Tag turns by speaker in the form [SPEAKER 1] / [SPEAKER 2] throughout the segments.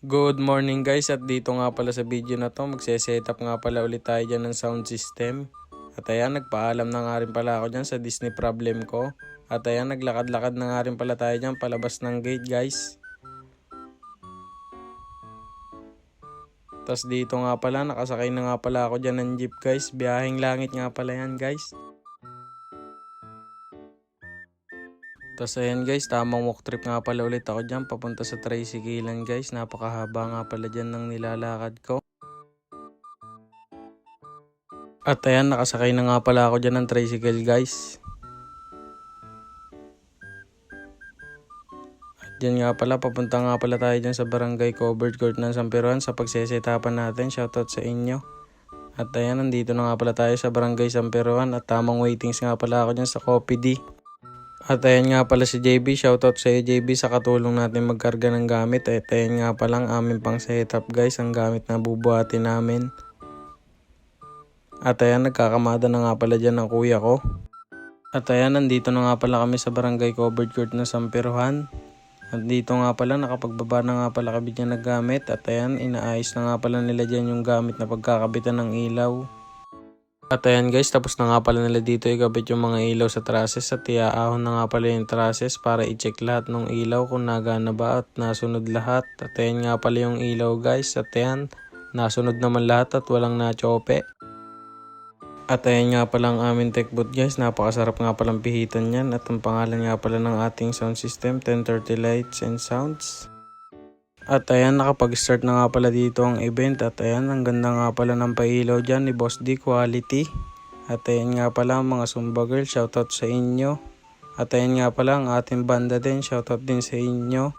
[SPEAKER 1] Good morning guys, at dito nga pala sa video na to magse-setup nga pala ulit tayo dyan ng sound system. At ayan, nagpaalam na nga rin pala ako dyan sa Disney problem ko. At ayan, naglakad-lakad na nga rin pala tayo dyan palabas ng gate guys. Tapos dito nga pala, nakasakay na nga pala ako dyan ng jeep guys. Biyaheng langit nga pala yan guys. Tapos ayan guys, tamang walk trip nga pala ulit ako dyan papunta sa tricyclean guys. Napakahaba nga pala dyan ng nilalakad ko. At ayan, nakasakay na nga pala ako dyan ng tricycle guys. At dyan nga pala, papunta nga pala tayo dyan sa barangay covered court ng San Peruan sa pagsesetapan natin. Shoutout sa inyo. At ayan, nandito na nga pala tayo sa barangay San Peruan at tamang waitings nga pala ako dyan sa Coffee D. At ayan nga pala si JB, shoutout sa iyo JB sa katulong natin magkarga ng gamit. At ayan nga pala ang aming pang setup guys, ang gamit na bubuhati namin. At ayan, nagkakamada na nga pala dyan ng kuya ko. At ayan, nandito na nga pala kami sa barangay covered court na San Peruan. At dito nga pala, nakapagbaba na nga pala kami dyan ng gamit. At ayan, inaayos na nga pala nila dyan yung gamit na pagkakabitan ng ilaw. At ayan guys, tapos na nga pala nila dito ikabit yung mga ilaw sa trusses at iaahon na nga pala yung trusses para i-check lahat ng ilaw kung nagana ba at nasunod lahat. At ayan nga pala yung ilaw guys, at ayan, nasunod naman lahat at walang nachope. At ayan nga pala ang aming tech booth guys, napakasarap nga palang pihitan yan at ang pangalan nga pala ng ating sound system, 1030 Lights and Sounds. At ayan, nakapag-start na nga pala dito ang event. At ayan, ang ganda nga pala ng pailaw dyan ni Boss D Quality. At ayan nga pala mga Zumba Girl, shoutout sa inyo. At ayan nga pala ang ating banda din, shoutout din sa inyo.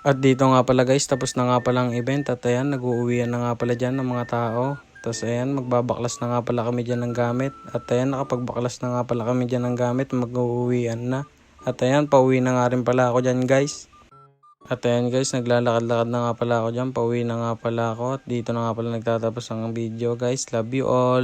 [SPEAKER 1] At dito nga pala guys, tapos na nga pala ang event. At ayan, nag-uuwian na nga pala dyan ng mga tao. Tapos ayan, magbabaklas na nga pala kami dyan ng gamit. At ayan, nakapagbaklas na nga pala kami dyan ng gamit, mag-uuwian na. At ayan, pauwi na nga rin pala ako dyan guys. At ayan guys, naglalakad-lakad na nga pala ako dyan, pauwi na nga pala ako at dito na nga pala nagtatapos ang video guys. Love you all!